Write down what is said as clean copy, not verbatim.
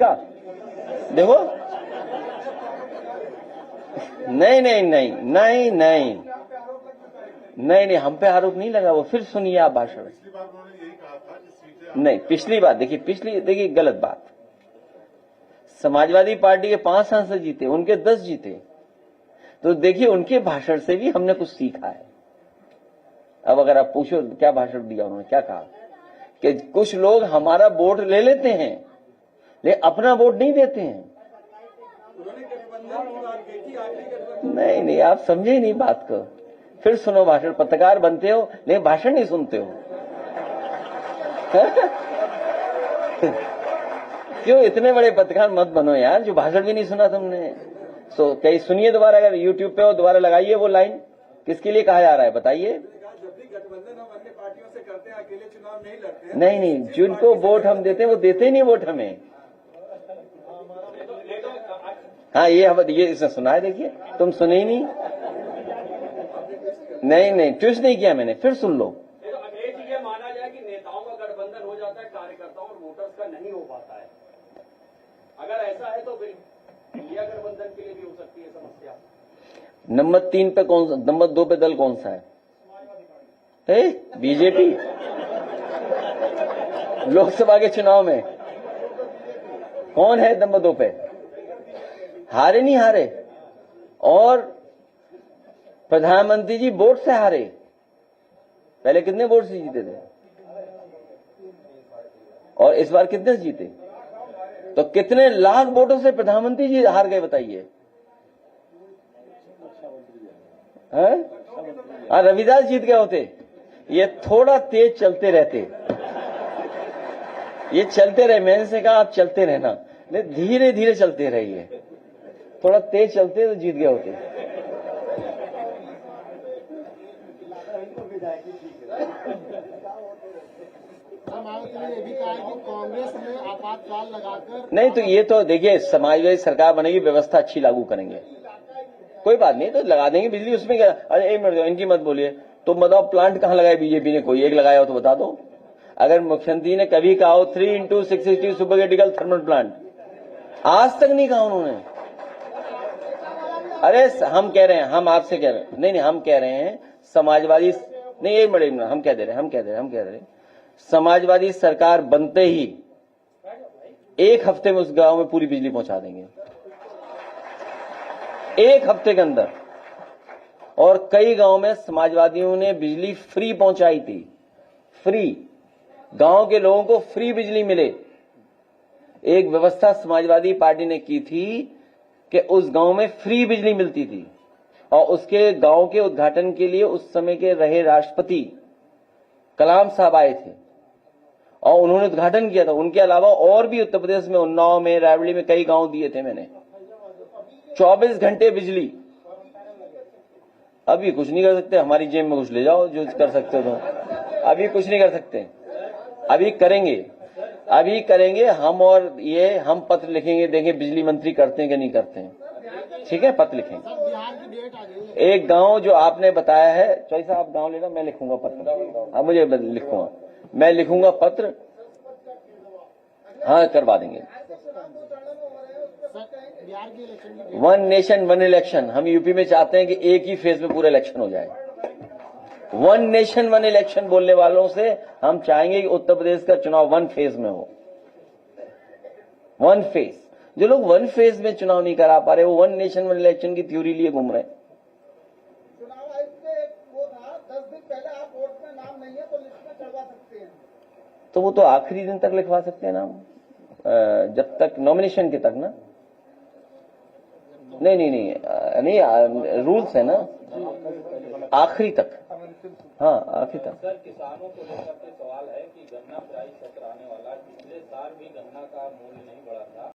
का, देखो। नहीं नहीं नहीं नहीं नहीं नहीं नहीं, हम पे आरोप नहीं लगा। वो फिर सुनिए आप भाषण। नहीं, पिछली बात देखिए गलत बात। समाजवादी पार्टी के 5 सांसद जीते, उनके 10 जीते। तो देखिए उनके भाषण से भी हमने कुछ सीखा है। अब अगर आप पूछो क्या भाषण दिया उन्होंने, क्या कहा कि कुछ लोग हमारा वोट ले लेते हैं लेकिन अपना वोट नहीं देते हैं। नहीं नहीं, आप समझे ही नहीं बात को। फिर सुनो भाषण। पत्रकार बनते हो लेकिन भाषण नहीं सुनते हो। क्यों इतने बड़े पत्रकार मत बनो यार, जो भाषण भी नहीं सुना तुमने। तो कहीं सुनिए दोबारा, अगर यूट्यूब पे हो दोबारा लगाइए वो लाइन। किसके लिए कहा जा रहा है बताइए। गठबंधन हम अन्य पार्टियों से करते हैं, अकेले चुनाव नहीं लड़ते हैं। नहीं नहीं, जिनको वोट हम देते हैं वो देते ही नहीं वोट हमें। हाँ ये इसने सुना है, देखिए तुम सुने ही नहीं। नहीं नहीं, ट्विस्ट नहीं किया मैंने, फिर सुन लो। एक ये माना जाए कि नेताओं का गठबंधन हो जाता है, कार्यकर्ताओं और वोटर्स का नहीं हो पाता है। अगर ऐसा है तो फिर इंडिया गठबंधन के लिए भी हो सकती है समस्या। नंबर 3 पे कौन सा, नंबर 2 पे दल कौन सा है? बीजेपी। लोकसभा के चुनाव में कौन है नंबर 2 पे? हारे नहीं हारे, और प्रधानमंत्री जी वोट से हारे। पहले कितने वोट से जीते थे और इस बार कितने से जीते? तो कितने लाख वोटों से प्रधानमंत्री जी हार गए बताइए। रविदास जीत गए होते। ये थोड़ा तेज चलते रहते, ये चलते रहे। मैंने से कहा आप चलते रहना, नहीं धीरे धीरे चलते रहिए। थोड़ा तेज चलते तो जीत गए होते। कांग्रेस में आपातकाल लगाकर नहीं, तो ये तो देखिए समाजवादी सरकार बनेगी, व्यवस्था अच्छी लागू करेंगे, कोई बात नहीं, तो लगा देंगे बिजली। उसमें क्या? अरे 1 मिनट इनकी मत बोलिए। तो बताओ प्लांट कहां लगाया बीजेपी ने? कोई एक लगाया हो तो बता दो। अगर मुख्यमंत्री ने कभी कहा हो 3x660 super critical thermal plant, आज तक नहीं कहा उन्होंने। अरे हम कह रहे हैं, हम आपसे कह रहे हैं, नहीं हम कह रहे हैं समाजवादी, नहीं एक मिनट, हम कह दे रहे समाजवादी सरकार बनते ही 1 हफ्ते में उस गांव में पूरी बिजली पहुंचा देंगे, 1 हफ्ते के अंदर। और कई गांव में समाजवादियों ने बिजली फ्री पहुंचाई थी, फ्री। गांव के लोगों को फ्री बिजली मिले। एक व्यवस्था समाजवादी पार्टी ने की थी कि उस गांव में फ्री बिजली मिलती थी, और उसके गांव के उद्घाटन के लिए उस समय के रहे राष्ट्रपति कलाम साहब आए थे और उन्होंने उद्घाटन किया था। उनके अलावा और भी उत्तर प्रदेश में उन्नाव में, रायबरेली में कई गांव दिए थे मैंने। 24 घंटे बिजली। अभी कुछ नहीं कर सकते, हमारी जेब में कुछ ले जाओ जो कर सकते हो। तो अभी कुछ नहीं कर सकते, अभी करेंगे हम। और ये हम पत्र लिखेंगे, देखें बिजली मंत्री करते हैं कि नहीं करते हैं। ठीक है, पत्र लिखेंगे। एक गांव जो आपने बताया है, चौधरी साहब गांव लेना, मैं लिखूंगा पत्र। अब मुझे लिखूंगा, मैं लिखूंगा पत्र। हाँ करवा देंगे। 1 नेशन 1 इलेक्शन हम यूपी में चाहते हैं कि एक ही फेज में पूरा इलेक्शन हो जाए। 1 नेशन 1 इलेक्शन बोलने वालों से हम चाहेंगे कि उत्तर प्रदेश का चुनाव 1 फेज में हो। 1 फेज। जो लोग 1 फेज में चुनाव नहीं करा पा रहे, वो 1 नेशन 1 इलेक्शन की थ्योरी लिए घूम रहे हैं। चुनाव आयोग से वो था 10 दिन पहले आप वोट में नाम नहीं है तो लिस्ट में चढ़वा सकते हैं। तो वो तो आखिरी दिन तक लिखवा सकते हैं नाम, जब तक नॉमिनेशन के तक ना। नहीं रूल्स है ना, आखिरी तक। हाँ आखिरी तक। सर किसानों को लेकर सवाल है कि गन्ना प्राइस सत्र आने वाला, पिछले साल भी गन्ना का मूल्य नहीं बढ़ा था।